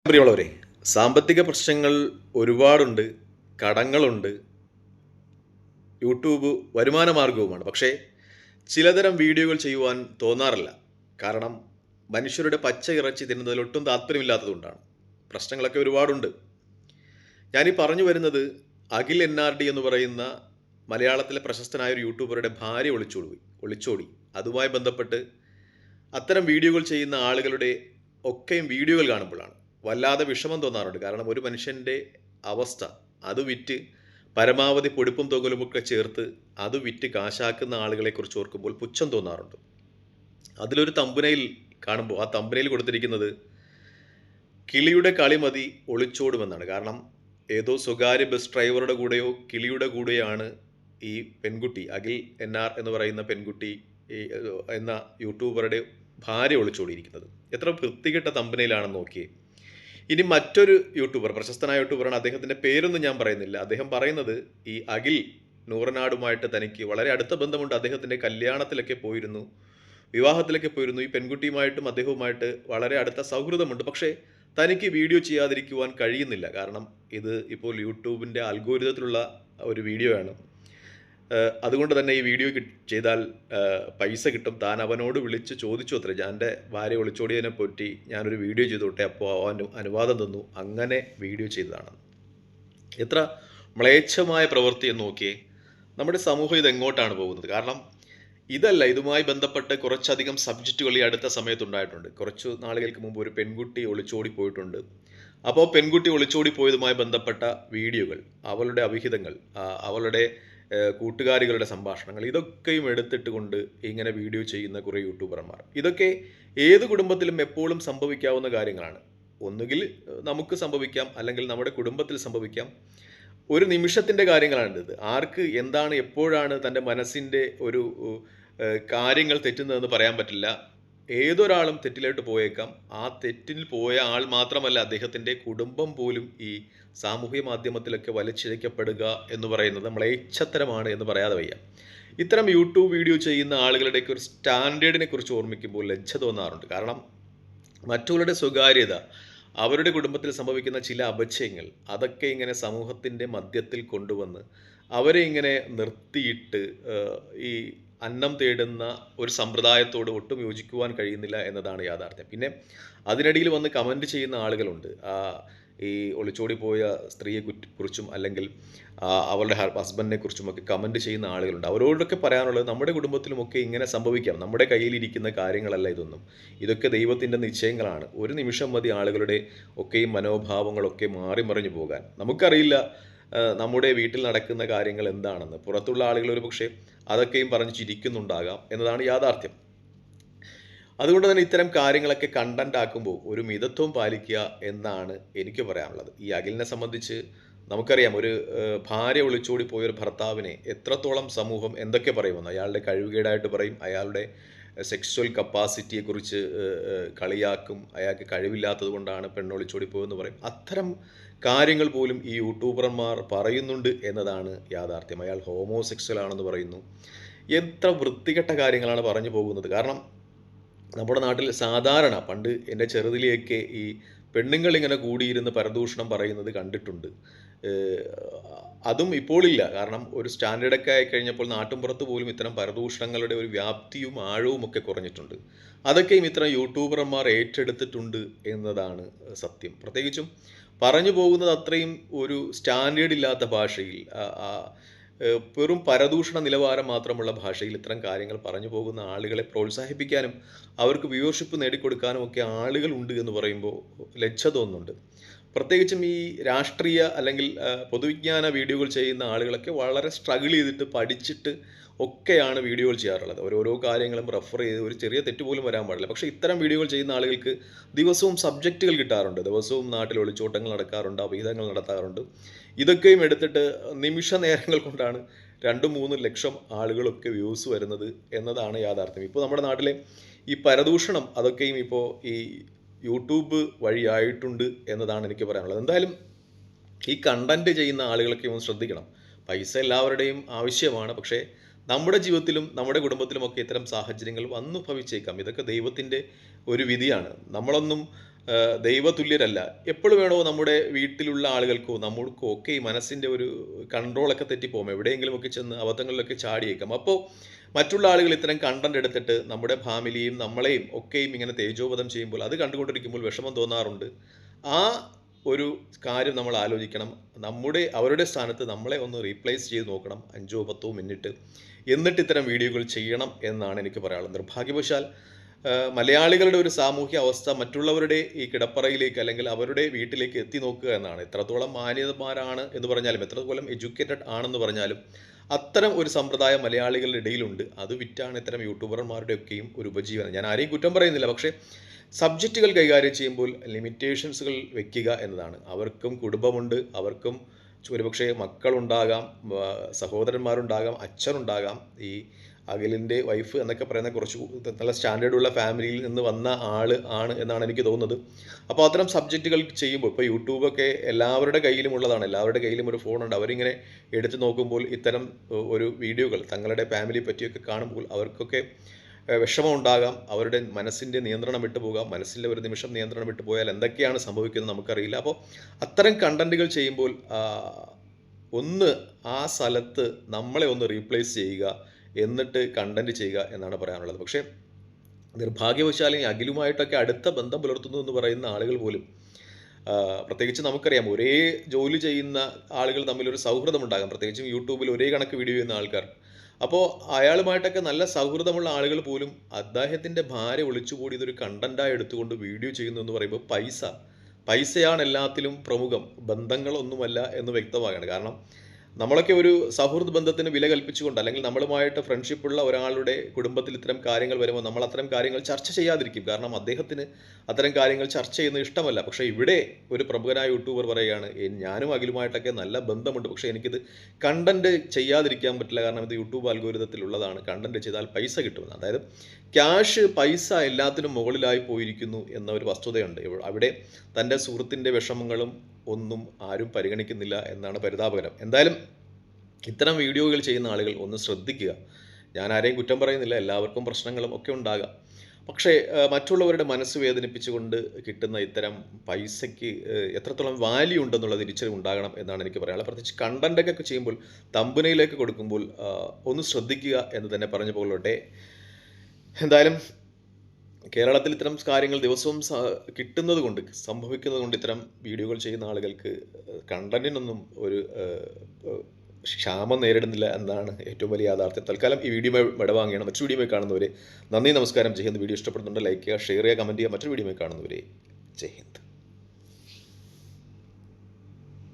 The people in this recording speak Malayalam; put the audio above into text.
പ്രിയമുള്ളവരെ, സാമ്പത്തിക പ്രശ്നങ്ങൾ ഒരുപാടുണ്ട്, കടങ്ങളുണ്ട്, യൂട്യൂബ് വരുമാന മാർഗവുമാണ്. പക്ഷേ ചിലതരം വീഡിയോകൾ ചെയ്യുവാൻ തോന്നാറില്ല. കാരണം മനുഷ്യരുടെ പച്ച ഇറച്ചി തിന്നുന്നതിൽ ഒട്ടും താല്പര്യമില്ലാത്തതുകൊണ്ടാണ്. പ്രശ്നങ്ങളൊക്കെ ഒരുപാടുണ്ട്. ഞാനീ പറഞ്ഞു വരുന്നത് അഖിൽ NRD എന്ന് പറയുന്ന മലയാളത്തിലെ പ്രശസ്തനായ ഒരു യൂട്യൂബറുടെ ഭാര്യ ഒളിച്ചോടി. അതുമായി ബന്ധപ്പെട്ട് അത്തരം വീഡിയോകൾ ചെയ്യുന്ന ആളുകളുടെ ഒക്കെയും വീഡിയോകൾ കാണുമ്പോഴാണ് വല്ലാതെ വിഷമം തോന്നാറുണ്ട്. കാരണം ഒരു മനുഷ്യൻ്റെ അവസ്ഥ അത് വിറ്റ് പരമാവധി പൊടിപ്പും തൊങ്ങലുമൊക്കെ ചേർത്ത് അത് വിറ്റ് കാശാക്കുന്ന ആളുകളെക്കുറിച്ച് ഓർക്കുമ്പോൾ പുച്ഛം തോന്നാറുണ്ട്. അതിലൊരു തമ്പുനയിൽ കാണുമ്പോൾ ആ തമ്പുനയിൽ കൊടുത്തിരിക്കുന്നത് കിളിയുടെ കളി മതി ഒളിച്ചോടുമെന്നാണ്. കാരണം ഏതോ സ്വകാര്യ ബസ് ഡ്രൈവറുടെ കൂടെയോ കിളിയുടെ കൂടെയാണ് ഈ പെൺകുട്ടി അഖിൽ NR എന്ന് പറയുന്ന പെൺകുട്ടി ഈ എന്ന യൂട്യൂബറുടെ ഭാര്യ ഒളിച്ചോടിയിരിക്കുന്നത്. എത്ര വൃത്തികെട്ട തമ്പനയിലാണെന്ന് നോക്കിയേ. ഇനി മറ്റൊരു യൂട്യൂബർ, പ്രശസ്തനായ യൂട്യൂബറാണ്, അദ്ദേഹത്തിൻ്റെ പേരൊന്നും ഞാൻ പറയുന്നില്ല. അദ്ദേഹം പറയുന്നത് ഈ അഖിൽ നൂറനാടുമായിട്ട് തനിക്ക് വളരെ അടുത്ത ബന്ധമുണ്ട്, അദ്ദേഹത്തിൻ്റെ കല്യാണത്തിലൊക്കെ പോയിരുന്നു, വിവാഹത്തിലൊക്കെ പോയിരുന്നു, ഈ പെൺകുട്ടിയുമായിട്ടും അദ്ദേഹവുമായിട്ട് വളരെ അടുത്ത സൗഹൃദമുണ്ട്. പക്ഷേ തനിക്ക് വീഡിയോ ചെയ്യാതിരിക്കുവാൻ കഴിയുന്നില്ല. കാരണം ഇത് ഇപ്പോൾ യൂട്യൂബിൻ്റെ അൽഗോരിതത്തിലുള്ള ഒരു വീഡിയോ ആണ്. അതുകൊണ്ട് തന്നെ ഈ വീഡിയോ ചെയ്താൽ പൈസ കിട്ടും. താൻ അവനോട് വിളിച്ച് ചോദിച്ചു അത്രേ, എൻ്റെ ഭാര്യ ഒളിച്ചോടിയതിനെ പറ്റി ഞാനൊരു വീഡിയോ ചെയ്തോട്ടെ, അപ്പോൾ അവൻ അനുവാദം തന്നു. അങ്ങനെ വീഡിയോ ചെയ്തതാണ്. എത്ര മ്ലേച്ഛമായ പ്രവൃത്തി എന്ന് നോക്കിയേ. നമ്മുടെ സമൂഹം ഇതെങ്ങോട്ടാണ് പോകുന്നത്? കാരണം ഇതല്ല, ഇതുമായി ബന്ധപ്പെട്ട് കുറച്ചധികം സബ്ജക്റ്റുകൾ ഈ അടുത്ത സമയത്തുണ്ടായിട്ടുണ്ട്. കുറച്ച് നാളുകൾക്ക് മുമ്പ് ഒരു പെൺകുട്ടി ഒളിച്ചോടി പോയിട്ടുണ്ട്. അപ്പോൾ പെൺകുട്ടി ഒളിച്ചോടി പോയതുമായി ബന്ധപ്പെട്ട വീഡിയോകൾ, അവളുടെ അവിഹിതങ്ങൾ, അവളുടെ കൂട്ടുകാരികളുടെ സംഭാഷണങ്ങൾ, ഇതൊക്കെയും എടുത്തിട്ട് കൊണ്ട് ഇങ്ങനെ വീഡിയോ ചെയ്യുന്ന കുറേ യൂട്യൂബർമാർ. ഇതൊക്കെ ഏത് കുടുംബത്തിലും എപ്പോഴും സംഭവിക്കാവുന്ന കാര്യങ്ങളാണ്. ഒന്നുകിൽ നമുക്ക് സംഭവിക്കാം, അല്ലെങ്കിൽ നമ്മുടെ കുടുംബത്തിൽ സംഭവിക്കാം. ഒരു നിമിഷത്തിൻ്റെ കാര്യങ്ങളാണിത്. ആർക്ക് എന്താണ് എപ്പോഴാണ് തൻ്റെ മനസ്സിൻ്റെ ഒരു കാര്യങ്ങൾ തെറ്റുന്നതെന്ന് പറയാൻ പറ്റില്ല. ഏതൊരാളും തെറ്റിലോട്ട് പോയേക്കാം. ആ തെറ്റിൽ പോയ ആൾ മാത്രമല്ല, അദ്ദേഹത്തിൻ്റെ കുടുംബം പോലും ഈ സാമൂഹ്യ മാധ്യമത്തിലൊക്കെ വലിച്ചിഴക്കപ്പെടുക എന്ന് പറയുന്നത് മ്ലേച്ഛത്തരമാണ് എന്ന് പറയാതെ വയ്യ. ഇത്തരം യൂട്യൂബ് വീഡിയോ ചെയ്യുന്ന ആളുകളുടെയൊക്കെ ഒരു സ്റ്റാൻഡേർഡിനെ കുറിച്ച് ഓർമ്മിക്കുമ്പോൾ ലജ്ജ തോന്നാറുണ്ട്. കാരണം മറ്റുള്ളവരുടെ സ്വകാര്യത, അവരുടെ കുടുംബത്തിൽ സംഭവിക്കുന്ന ചില അപചയങ്ങൾ, അതൊക്കെ ഇങ്ങനെ സമൂഹത്തിൻ്റെ മധ്യത്തിൽ കൊണ്ടുവന്ന് അവരെ ഇങ്ങനെ നിർത്തിയിട്ട് ഈ അന്നം തേടുന്ന ഒരു സമ്പ്രദായത്തോട് ഒട്ടും യോജിക്കുവാൻ കഴിയുന്നില്ല എന്നതാണ് യാഥാർത്ഥ്യം. പിന്നെ അതിനിടയിൽ വന്ന് കമൻറ്റ് ചെയ്യുന്ന ആളുകളുണ്ട്. ഈ ഒളിച്ചോടി പോയ സ്ത്രീയെ കുറിച്ചും അല്ലെങ്കിൽ അവളുടെ ഹസ്ബൻഡിനെ കുറിച്ചുമൊക്കെ കമൻറ്റ് ചെയ്യുന്ന ആളുകളുണ്ട്. അവരോടൊക്കെ പറയാനുള്ളത്, നമ്മുടെ കുടുംബത്തിലുമൊക്കെ ഇങ്ങനെ സംഭവിക്കാം. നമ്മുടെ കയ്യിലിരിക്കുന്ന കാര്യങ്ങളല്ല ഇതൊന്നും. ഇതൊക്കെ ദൈവത്തിൻ്റെ നിശ്ചയങ്ങളാണ്. ഒരു നിമിഷം മതി ആളുകളുടെ ഒക്കെയും മനോഭാവങ്ങളൊക്കെ മാറി മറിഞ്ഞു പോകാൻ. നമുക്കറിയില്ല നമ്മുടെ വീട്ടിൽ നടക്കുന്ന കാര്യങ്ങൾ എന്താണെന്ന്. പുറത്തുള്ള ആളുകൾ ഒരു പക്ഷേ അതൊക്കെയും പറഞ്ഞ് ചിരിക്കുന്നുണ്ടാകാം എന്നതാണ് യാഥാർത്ഥ്യം. അതുകൊണ്ട് തന്നെ ഇത്തരം കാര്യങ്ങളൊക്കെ കണ്ടന്റ് ആക്കുമ്പോൾ ഒരു മിതത്വം പാലിക്കുക എന്നാണ് എനിക്ക് പറയാനുള്ളത്. ഈ അഖിലിനെ സംബന്ധിച്ച് നമുക്കറിയാം, ഒരു ഭാര്യ ഒളിച്ചോടി പോയൊരു ഭർത്താവിനെ എത്രത്തോളം സമൂഹം എന്തൊക്കെ പറയുമെന്ന്. അയാളുടെ കഴിവുകേടായിട്ട് പറയും, അയാളുടെ സെക്സ്വൽ കപ്പാസിറ്റിയെക്കുറിച്ച് കളിയാക്കും, അയാൾക്ക് കഴിവില്ലാത്തത് കൊണ്ടാണ് പെണ്ണൊളിച്ചോടി പോയെന്ന് പറയും. അത്തരം കാര്യങ്ങൾ പോലും ഈ യൂട്യൂബർമാർ പറയുന്നുണ്ട് എന്നതാണ് യാഥാർത്ഥ്യം. അയാൾ ഹോമോസെക്സ്വൽ ആണെന്ന് പറയുന്നു. എത്ര വൃത്തികെട്ട കാര്യങ്ങളാണ് പറഞ്ഞു പോകുന്നത്. കാരണം നമ്മുടെ നാട്ടിൽ സാധാരണ പണ്ട് എൻ്റെ ചെറുതിലെയൊക്കെ ഈ പെണ്ണുങ്ങൾ ഇങ്ങനെ കൂടിയിരുന്ന് പരദൂഷണം പറയുന്നത് കണ്ടിട്ടുണ്ട്. അതും ഇപ്പോഴില്ല. കാരണം ഒരു സ്റ്റാൻഡേർഡൊക്കെ ആയിക്കഴിഞ്ഞപ്പോൾ നാട്ടിൻപുറത്ത് പോലും ഇത്തരം പരദൂഷണങ്ങളുടെ ഒരു വ്യാപ്തിയും ആഴവും ഒക്കെ കുറഞ്ഞിട്ടുണ്ട്. അതൊക്കെയും ഇത്തരം യൂട്യൂബർമാർ ഏറ്റെടുത്തിട്ടുണ്ട് എന്നതാണ് സത്യം. പ്രത്യേകിച്ചും പറഞ്ഞു പോകുന്നത് അത്രയും ഒരു സ്റ്റാൻഡേർഡ് ഇല്ലാത്ത ഭാഷയിൽ, വെറും പരദൂഷണ നിലവാരം മാത്രമുള്ള ഭാഷയിൽ ഇത്തരം കാര്യങ്ങൾ പറഞ്ഞു പോകുന്ന ആളുകളെ പ്രോത്സാഹിപ്പിക്കാനും അവർക്ക് വ്യൂവർഷിപ്പ് നേടിക്കൊടുക്കാനും ഒക്കെ ആളുകളുണ്ട് എന്ന് പറയുമ്പോൾ ലജ്ജ തോന്നുന്നുണ്ട്. പ്രത്യേകിച്ചും ഈ രാഷ്ട്രീയ അല്ലെങ്കിൽ പൊതുവിജ്ഞാന വീഡിയോകൾ ചെയ്യുന്ന ആളുകളൊക്കെ വളരെ സ്ട്രഗിൾ ചെയ്തിട്ട് പഠിച്ചിട്ട് ഒക്കെയാണ് വീഡിയോകൾ ചെയ്യാറുള്ളത്. ഓരോരോ കാര്യങ്ങളും റെഫർ ചെയ്ത് ഒരു ചെറിയ തെറ്റ് പോലും വരാൻ പാടില്ല. പക്ഷേ ഇത്തരം വീഡിയോകൾ ചെയ്യുന്ന ആളുകൾക്ക് ദിവസവും സബ്ജക്റ്റുകൾ കിട്ടാറുണ്ട്, ദിവസവും നാട്ടിൽ ഒളിച്ചോട്ടങ്ങൾ നടക്കാറുണ്ട്, അവിഹിതങ്ങൾ നടത്താറുണ്ട്. ഇതൊക്കെയും എടുത്തിട്ട് നിമിഷ നേരങ്ങൾ കൊണ്ടാണ് 2-3 ലക്ഷം ആളുകളൊക്കെ വ്യൂസ് വരുന്നത് എന്നതാണ് യാഥാർത്ഥ്യം. ഇപ്പോൾ നമ്മുടെ നാട്ടിലെ ഈ പരദൂഷണം അതൊക്കെയും ഇപ്പോൾ ഈ യൂട്യൂബ് വഴിയായിട്ടുണ്ട് എന്നതാണ് എനിക്ക് പറയാനുള്ളത്. എന്തായാലും ഈ കണ്ടന്റ് ചെയ്യുന്ന ആളുകളൊക്കെ ഒന്ന് ശ്രദ്ധിക്കണം. പൈസ എല്ലാവരുടെയും ആവശ്യമാണ്. പക്ഷേ നമ്മുടെ ജീവിതത്തിലും നമ്മുടെ കുടുംബത്തിലുമൊക്കെ ഇത്തരം സാഹചര്യങ്ങൾ വന്നു ഭവിച്ചേക്കാം. ഇതൊക്കെ ദൈവത്തിൻ്റെ ഒരു വിധിയാണ്. നമ്മളൊന്നും ദൈവതുല്യരല്ല. എപ്പോഴും വേണോ നമ്മുടെ വീട്ടിലുള്ള ആളുകൾക്കോ നമ്മൾക്കോ ഒക്കെ ഈ മനസ്സിൻ്റെ ഒരു കൺട്രോളൊക്കെ തെറ്റിപ്പോകും. എവിടെയെങ്കിലുമൊക്കെ ചെന്ന് അബദ്ധങ്ങളിലൊക്കെ ചാടിയേക്കാം. അപ്പോൾ മറ്റുള്ള ആളുകൾ ഇത്തരം കണ്ടന്റ് എടുത്തിട്ട് നമ്മുടെ ഫാമിലിയും നമ്മളെയും ഒക്കെയും ഇങ്ങനെ തേജോവധം ചെയ്യുമ്പോൾ അത് കണ്ടുകൊണ്ടിരിക്കുമ്പോൾ വിഷമം തോന്നാറുണ്ട്. ആ ഒരു കാര്യം നമ്മൾ ആലോചിക്കണം. അവരുടെ സ്ഥാനത്ത് നമ്മളെ ഒന്ന് റീപ്ലേസ് ചെയ്ത് നോക്കണം 5 10 മിനിറ്റ്. എന്നിട്ട് ഇത്തരം വീഡിയോകൾ ചെയ്യണം എന്നാണ് എനിക്ക് പറയാനുള്ളത്. നിർഭാഗ്യവശാൽ മലയാളികളുടെ ഒരു സാമൂഹ്യ അവസ്ഥ മറ്റുള്ളവരുടെ ഈ കിടപ്പറയിലേക്ക് അല്ലെങ്കിൽ അവരുടെ വീട്ടിലേക്ക് എത്തി നോക്കുക എന്നാണ്. എത്രത്തോളം മാന്യന്മാരാണ് എന്ന് പറഞ്ഞാലും എത്രത്തോളം എഡ്യൂക്കേറ്റഡ് ആണെന്ന് പറഞ്ഞാലും അത്തരം ഒരു സമ്പ്രദായം മലയാളികളുടെ ഇടയിലുണ്ട്. അത് വിറ്റാണ് ഇത്തരം യൂട്യൂബർമാരുടെയൊക്കെയും ഒരു ഉപജീവനം. ഞാൻ ആരെയും കുറ്റം പറയുന്നില്ല. പക്ഷേ സബ്ജക്റ്റുകൾ കൈകാര്യം ചെയ്യുമ്പോൾ ലിമിറ്റേഷൻസുകൾ വെക്കുക എന്നതാണ്. അവർക്കും കുടുംബമുണ്ട്, അവർക്കും ഒരുപക്ഷെ മക്കളുണ്ടാകാം, സഹോദരന്മാരുണ്ടാകാം, അച്ഛനുണ്ടാകാം. ഈ അഖിലിൻ്റെ വൈഫ് എന്നൊക്കെ പറയുന്ന കുറച്ച് നല്ല സ്റ്റാൻഡേർഡുള്ള ഫാമിലിയിൽ നിന്ന് വന്ന ആൾ ആണ് എന്നാണ് എനിക്ക് തോന്നുന്നത്. അപ്പോൾ അത്തരം സബ്ജക്റ്റുകൾ ചെയ്യുമ്പോൾ ഇപ്പോൾ യൂട്യൂബൊക്കെ എല്ലാവരുടെ കയ്യിലും ഉള്ളതാണ്. എല്ലാവരുടെ കയ്യിലും ഒരു ഫോണുണ്ട്. അവരിങ്ങനെ എടുത്തു നോക്കുമ്പോൾ ഇത്തരം ഒരു വീഡിയോകൾ തങ്ങളുടെ ഫാമിലിയെ പറ്റിയൊക്കെ കാണുമ്പോൾ അവർക്കൊക്കെ വിഷമം ഉണ്ടാകാം. അവരുടെ മനസ്സിൻ്റെ നിയന്ത്രണം വിട്ടുപോകാം. മനസ്സിൻ്റെ ഒരു നിമിഷം നിയന്ത്രണം വിട്ടുപോയാൽ എന്തൊക്കെയാണ് സംഭവിക്കുന്നത് നമുക്കറിയില്ല. അപ്പോൾ അത്തരം കണ്ടന്റുകൾ ചെയ്യുമ്പോൾ ഒന്ന് ആ സ്ഥലത്ത് നമ്മളെ ഒന്ന് റീപ്ലേസ് ചെയ്യുക, എന്നിട്ട് കണ്ടന്റ് ചെയ്യുക എന്നാണ് പറയാനുള്ളത്. പക്ഷേ നിർഭാഗ്യവശാൽ ഈ അഖിലുമായിട്ടൊക്കെ അടുത്ത ബന്ധം പുലർത്തുന്നു എന്ന് പറയുന്ന ആളുകൾ പോലും പ്രത്യേകിച്ച് നമുക്കറിയാം ഒരേ ജോലി ചെയ്യുന്ന ആളുകൾ തമ്മിലൊരു സൗഹൃദമുണ്ടാകാം. പ്രത്യേകിച്ചും യൂട്യൂബിൽ ഒരേ കണക്ക് വീഡിയോ ചെയ്യുന്ന ആൾക്കാർ. അപ്പോൾ അയാളുമായിട്ടൊക്കെ നല്ല സൗഹൃദമുള്ള ആളുകൾ പോലും അദ്ദേഹത്തിൻ്റെ ഭാര്യ ഒളിച്ചുകൂടി ഇതൊരു കണ്ടന്റായി എടുത്തുകൊണ്ട് വീഡിയോ ചെയ്യുന്നു എന്ന് പറയുമ്പോൾ പൈസയാണ് എല്ലാത്തിലും പ്രമുഖം, ബന്ധങ്ങളൊന്നുമല്ല എന്ന് വ്യക്തമാകണം. കാരണം നമ്മളൊക്കെ ഒരു സൗഹൃദ ബന്ധത്തിന് വില കൽപ്പിച്ചുകൊണ്ട് അല്ലെങ്കിൽ നമ്മളുമായിട്ട് ഫ്രണ്ട്ഷിപ്പുള്ള ഒരാളുടെ കുടുംബത്തിൽ ഇത്തരം കാര്യങ്ങൾ വരുമ്പോൾ നമ്മൾ അത്തരം കാര്യങ്ങൾ ചർച്ച ചെയ്യാതിരിക്കും. കാരണം അദ്ദേഹത്തിന് അത്തരം കാര്യങ്ങൾ ചർച്ച ചെയ്യുന്നത് ഇഷ്ടമല്ല. പക്ഷേ ഇവിടെ ഒരു പ്രമുഖനായ യൂട്യൂബർ പറയുകയാണ്, ഞാനും അഖിലുമായിട്ടൊക്കെ നല്ല ബന്ധമുണ്ട്, പക്ഷേ എനിക്കിത് കണ്ടന്റ് ചെയ്യാതിരിക്കാൻ പറ്റില്ല, കാരണം ഇത് യൂട്യൂബ് അൽഗോരിതത്തിലുള്ളതാണ്, കണ്ടന്റ് ചെയ്താൽ പൈസ കിട്ടുമെന്ന്. അതായത് പൈസ എല്ലാത്തിനും മുകളിലായി പോയിരിക്കുന്നു എന്ന ഒരു വസ്തുതയുണ്ട്. അവിടെ തൻ്റെ സുഹൃത്തിൻ്റെ വിഷമങ്ങളും ഒന്നും ആരും പരിഗണിക്കുന്നില്ല എന്നാണ് പരിതാപകരം. എന്തായാലും ഇത്തരം വീഡിയോകൾ ചെയ്യുന്ന ആളുകൾ ഒന്ന് ശ്രദ്ധിക്കുക. ഞാൻ ആരെയും കുറ്റം പറയുന്നില്ല, എല്ലാവർക്കും പ്രശ്നങ്ങളും ഒക്കെ ഉണ്ടാകാം. പക്ഷേ മറ്റുള്ളവരുടെ മനസ്സ് വേദനിപ്പിച്ചുകൊണ്ട് കിട്ടുന്ന ഇത്തരം പൈസയ്ക്ക് എത്രത്തോളം വാല്യൂ ഉണ്ടെന്നുള്ള തിരിച്ചറിവ് ഉണ്ടാകണം എന്നാണ് എനിക്ക് പറയാനുള്ളത്. പ്രത്യേകിച്ച് കണ്ടൻ്റൊക്കെ ചെയ്യുമ്പോൾ തമ്പനയിലേക്ക് കൊടുക്കുമ്പോൾ ഒന്ന് ശ്രദ്ധിക്കുക എന്ന് തന്നെ പറഞ്ഞു പോകട്ടെ. എന്തായാലും കേരളത്തിൽ ഇത്തരം കാര്യങ്ങൾ ദിവസവും സംഭവിക്കുന്നത് കൊണ്ട് ഇത്തരം വീഡിയോകൾ ചെയ്യുന്ന ആളുകൾക്ക് കണ്ടന്റിനൊന്നും ഒരു ക്ഷാമം നേരിടുന്നില്ല എന്നാണ് ഏറ്റവും വലിയ യാഥാർത്ഥ്യം. തൽക്കാലം ഈ വീഡിയോ വിടവാങ്ങിയാണ്. മറ്റൊരു വീഡിയോ കാണുന്നവരെ നന്ദി, നമസ്കാരം. ജയ് ഹിന്ദ്. വീഡിയോ ഇഷ്ടപ്പെടുന്നുണ്ട് ലൈക്ക് ചെയ്യുക, ഷെയർ ചെയ്യുക, കമൻറ്റ് ചെയ്യുക. മറ്റൊരു വീഡിയോ കാണുന്നവരെ ജയ് ഹിന്ദ്.